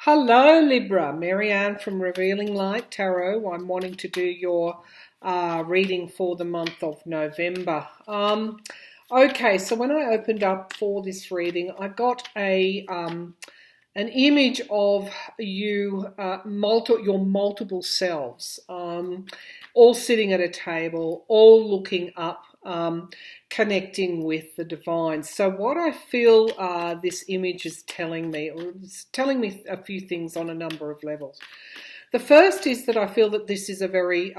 Hello, Libra. Marianne from Revealing Light Tarot. I'm wanting to do your reading for the month of November. Okay, so when I opened up for this reading, I got an image of your multiple selves, all sitting at a table, all looking up, connecting with the divine. So what I feel this image is telling me, or it's telling me a few things on a number of levels. The first is that I feel that this is a very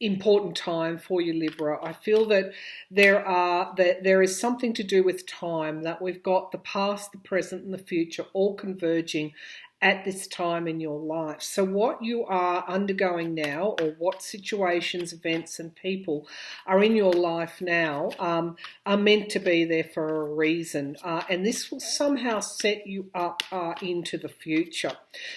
important time for you, Libra. I feel that there is something to do with time, that we've got the past, the present, and the future all converging at this time in your life. So what you are undergoing now, or what situations, events, and people are in your life now, are meant to be there for a reason, and this will somehow set you up into the future.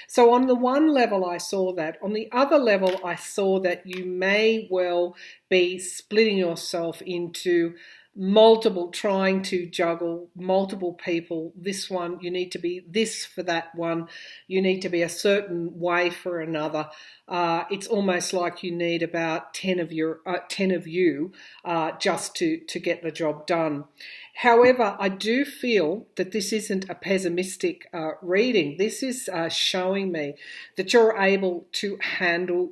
So on the one level, I saw that. On the other level, I saw that you may well be splitting yourself into multiple, trying to juggle multiple people. This one, you need to be this for that one. You need to be a certain way for another. It's almost like you need about 10 of you just to get the job done. However, I do feel that this isn't a pessimistic reading. This is showing me that you're able to handle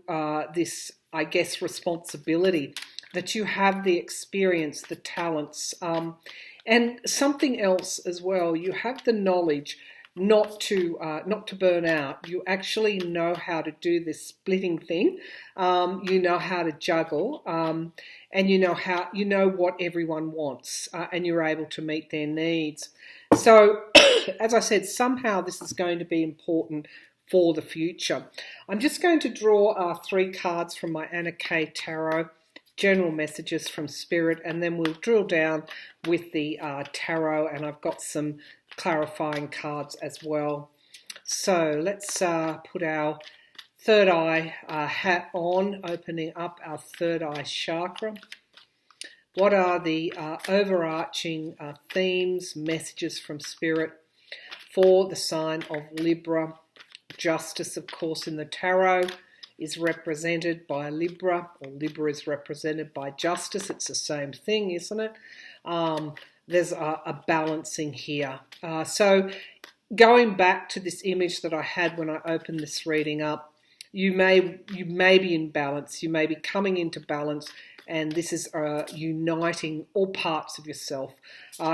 this, I guess, responsibility, that you have the experience, the talents, and something else as well. You have the knowledge not to burn out. You actually know how to do this splitting thing. You know how to juggle, and you know what everyone wants, and you're able to meet their needs. So, as I said, somehow this is going to be important for the future. I'm just going to draw 3 cards from my Anna K Tarot, general messages from Spirit, and then we'll drill down with the tarot, and I've got some clarifying cards as well. So let's put our third eye hat on, opening up our third eye chakra. What are the overarching themes, messages from Spirit for the sign of Libra? Justice, of course, in the tarot is represented by Libra, or Libra is represented by justice. It's the same thing, isn't it? There's a balancing here. So going back to this image that I had when I opened this reading up, you may be in balance. You may be coming into balance, and this is uniting all parts of yourself.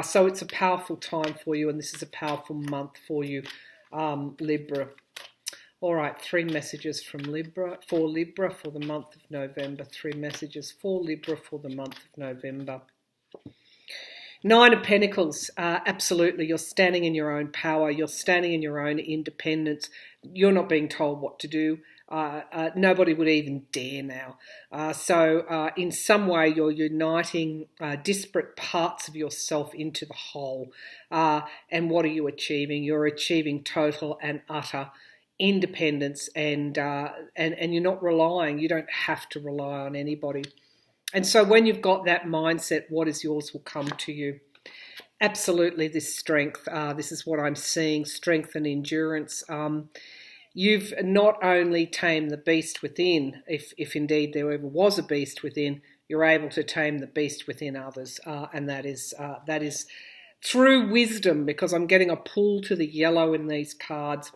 So it's a powerful time for you, and this is a powerful month for you, Libra. All right, 3 messages from Libra for the month of November. 3 messages for Libra for the month of November. 9 of Pentacles, absolutely. You're standing in your own power. You're standing in your own independence. You're not being told what to do. Nobody would even dare now. So in some way, you're uniting disparate parts of yourself into the whole. And what are you achieving? You're achieving total and utter independence, and you're not relying. You don't have to rely on anybody. And so when you've got that mindset, what is yours will come to you. Absolutely, this strength. This is what I'm seeing, strength and endurance. You've not only tamed the beast within, if indeed there ever was a beast within, you're able to tame the beast within others, and that is through wisdom, because I'm getting a pull to the yellow in these cards.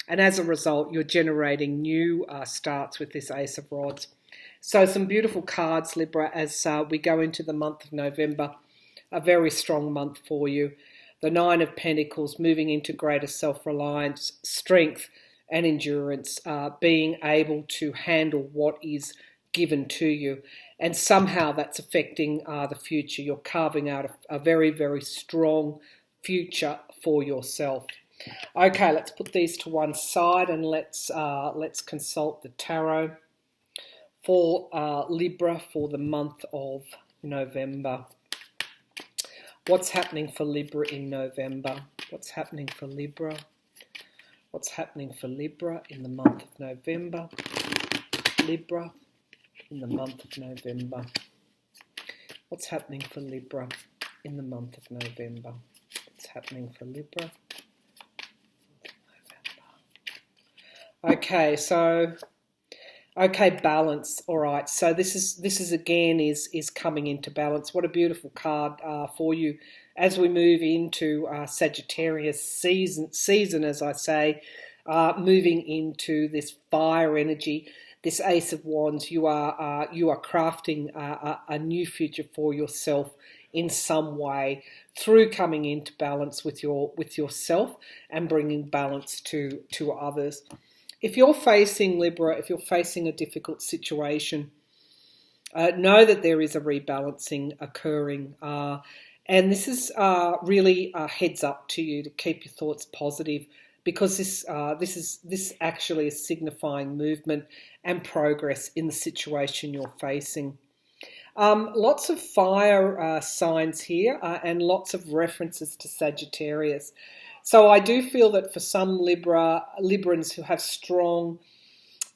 And as a result, you're generating new starts with this Ace of Rods. So some beautiful cards, Libra, as we go into the month of November. A very strong month for you. The 9 of Pentacles, moving into greater self-reliance, strength and endurance, being able to handle what is given to you. And somehow that's affecting the future. You're carving out a very, very strong future for yourself. Okay, let's put these to one side, and let's consult the tarot for Libra for the month of November. What's happening for Libra in November? What's happening for Libra? What's happening for Libra in the month of November? Libra in the month of November. What's happening for Libra in the month of November? What's happening for Libra Okay, so balance. All right. So this is again is coming into balance. What a beautiful card for you as we move into Sagittarius season, as I say, moving into this fire energy. This Ace of Wands, you are crafting a new future for yourself in some way through coming into balance with yourself and bringing balance to others. If you're facing Libra, if you're facing a difficult situation, know that there is a rebalancing occurring, and this is really a heads up to you to keep your thoughts positive, because this actually is signifying movement and progress in the situation you're facing. Lots of fire signs here, and lots of references to Sagittarius. So I do feel that for some Librans who have strong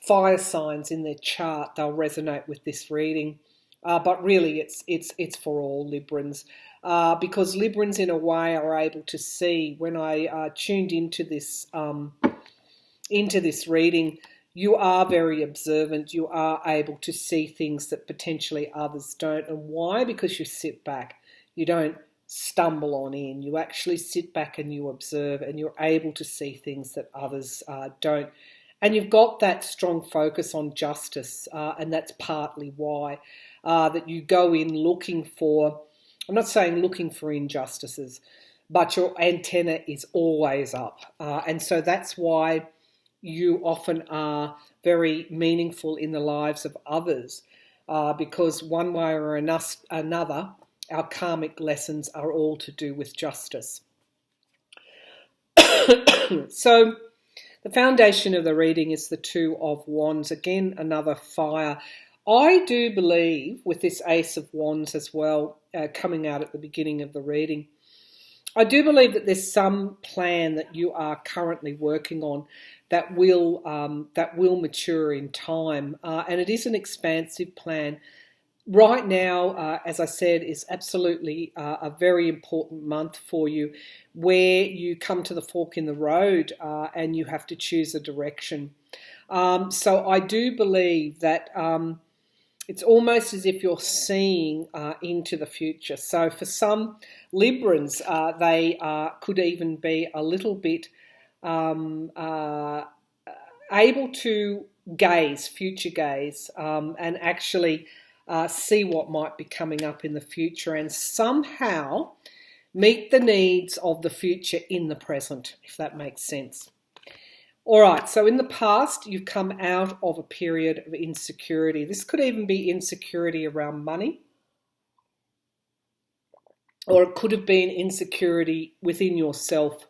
fire signs in their chart, they'll resonate with this reading. But really, it's for all Librans, because Librans, in a way, are able to see. When I tuned into this reading, you are very observant. You are able to see things that potentially others don't. And why? Because you sit back. You don't stumble on in. You actually sit back and you observe, and you're able to see things that others don't. And you've got that strong focus on justice, and that's partly why that you go in looking for, I'm not saying looking for injustices, but your antenna is always up. And so that's why you often are very meaningful in the lives of others, because one way or another, our karmic lessons are all to do with justice. So the foundation of the reading is the Two of Wands. Again, another fire. I do believe with this Ace of Wands as well, coming out at the beginning of the reading, I do believe that there's some plan that you are currently working on that will mature in time, and it is an expansive plan. Right now, as I said, is absolutely a very important month for you, where you come to the fork in the road and you have to choose a direction. So I do believe that it's almost as if you're seeing into the future. So for some Librans, they could even be a little bit able to future gaze, and actually see what might be coming up in the future, and somehow meet the needs of the future in the present, if that makes sense. All right, so in the past, you've come out of a period of insecurity. This could even be insecurity around money, or it could have been insecurity within yourself,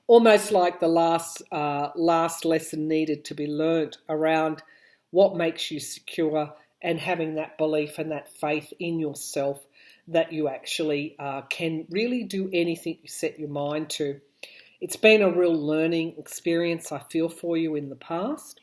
almost like the last lesson needed to be learnt around what makes you secure, and having that belief and that faith in yourself that you actually can really do anything you set your mind to. It's been a real learning experience, I feel, for you in the past.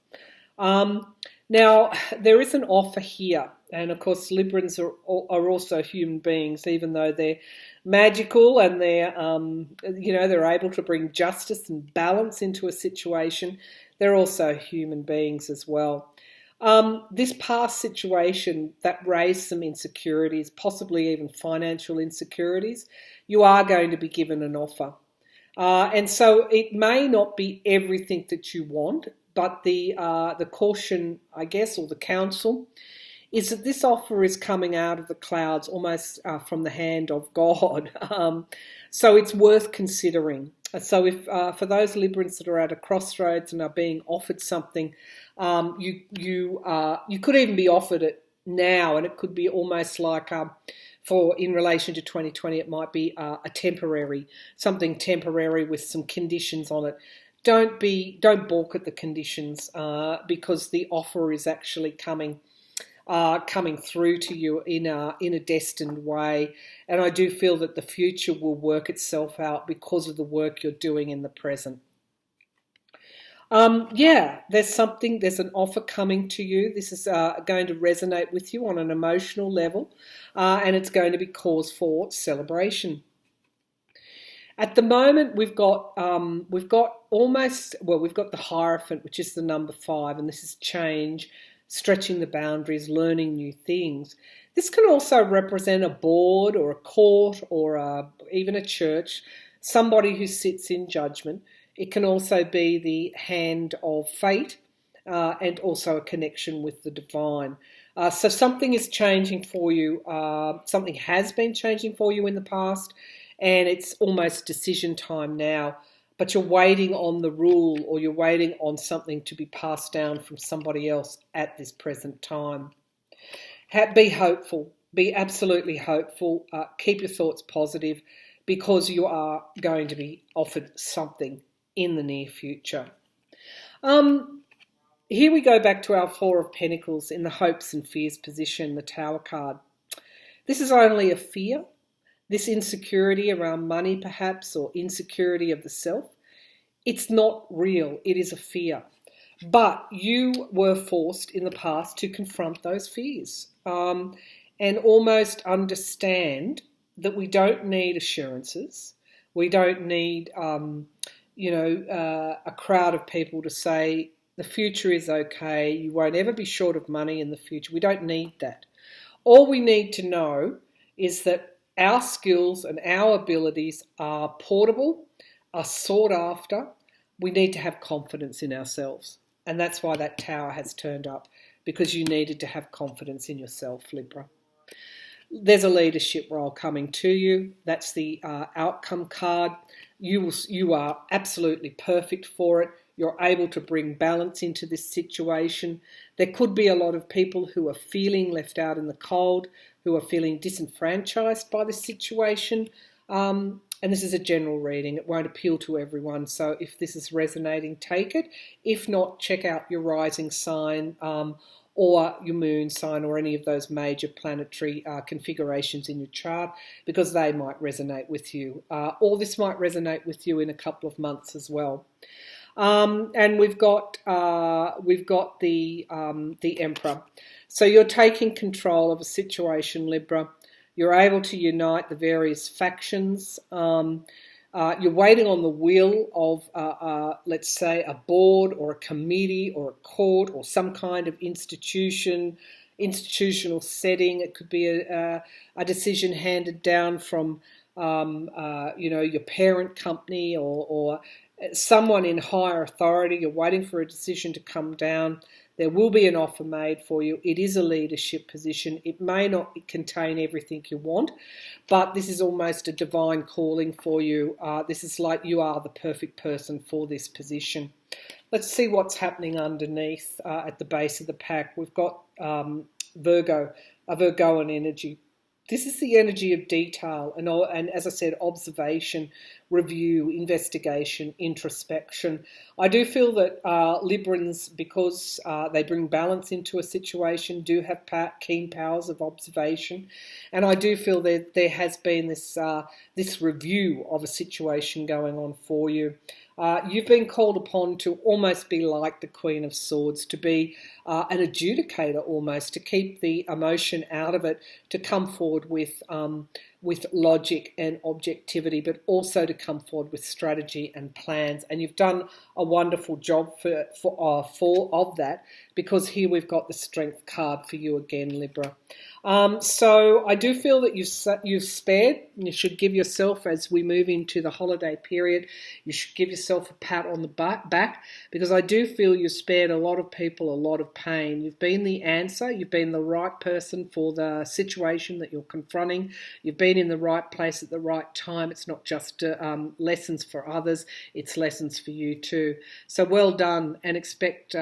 Now, there is an offer here. And of course, Librans are also human beings, even though they're magical and they're able to bring justice and balance into a situation. They're also human beings as well. This past situation that raised some insecurities, possibly even financial insecurities, you are going to be given an offer. And so it may not be everything that you want, but the caution, I guess, or the counsel, is that this offer is coming out of the clouds, almost from the hand of God. So it's worth considering. So if for those Librans that are at a crossroads and are being offered something, you could even be offered it now, and it could be almost like in relation to 2020, it might be something temporary with some conditions on it. Don't balk at the conditions, because the offer is actually coming through to you in a destined way. And I do feel that the future will work itself out because of the work you're doing in the present. There's an offer coming to you. This is going to resonate with you on an emotional level, and it's going to be cause for celebration. At the moment, we've got almost, well, we've got the Hierophant, which is the number 5, and this is change, stretching the boundaries, learning new things. This can also represent a board or a court or even a church, somebody who sits in judgment. It can also be the hand of fate, and also a connection with the divine. So something is changing for you. Something has been changing for you in the past, and it's almost decision time now. But you're waiting on the rule, or you're waiting on something to be passed down from somebody else at this present time. Be hopeful. Be absolutely hopeful. Keep your thoughts positive, because you are going to be offered something in the near future. Here we go back to our 4 of Pentacles in the hopes and fears position, the Tower card. This is only a fear. This insecurity around money perhaps, or insecurity of the self. It's not real. It is a fear. But you were forced in the past to confront those fears, and almost understand that we don't need assurances. We don't need, a crowd of people to say the future is okay. You won't ever be short of money in the future. We don't need that. All we need to know is that our skills and our abilities are portable, are sought after. We need to have confidence in ourselves. And that's why that Tower has turned up, because you needed to have confidence in yourself, Libra. There's a leadership role coming to you. That's the outcome card. You are absolutely perfect for it. You're able to bring balance into this situation. There could be a lot of people who are feeling left out in the cold, who are feeling disenfranchised by this situation. And this is a general reading. It won't appeal to everyone. So if this is resonating, take it. If not, check out your rising sign, or your moon sign, or any of those major planetary configurations in your chart, because they might resonate with you. Or this might resonate with you in a couple of months as well. And we've got the Emperor. So you're taking control of a situation, Libra. You're able to unite the various factions. You're waiting on the will of, let's say, a board or a committee or a court or some kind of institutional setting. It could be a decision handed down from, your parent company, or someone in higher authority. You're waiting for a decision to come down. There will be an offer made for you. It is a leadership position. It may not contain everything you want, but this is almost a divine calling for you. This is like you are the perfect person for this position. Let's see what's happening underneath at the base of the pack. We've got Virgo, a Virgoan energy. This is the energy of detail and, as I said, observation, review, investigation, introspection. I do feel that Librans, because they bring balance into a situation, do have keen powers of observation. And I do feel that there has been this review of a situation going on for you. You've been called upon to almost be like the Queen of Swords, to be an adjudicator almost, to keep the emotion out of it, to come forward with logic and objectivity, but also to come forward with strategy and plans. And you've done a wonderful job for of that, because here we've got the Strength card for you again, Libra. So I do feel that you've spared. You should give yourself, as we move into the holiday period, you should give yourself a pat on the back, because I do feel you spared a lot of people a lot of pain. You've been the answer. You've been the right person for the situation that you're confronting. You've been in the right place at the right time. It's not just lessons for others. It's lessons for you too. So well done, and expect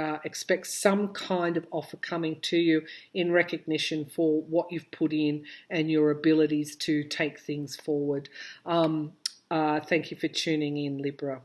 some kind of offer coming to you in recognition for what you've put in and your abilities to take things forward. Thank you for tuning in, Libra.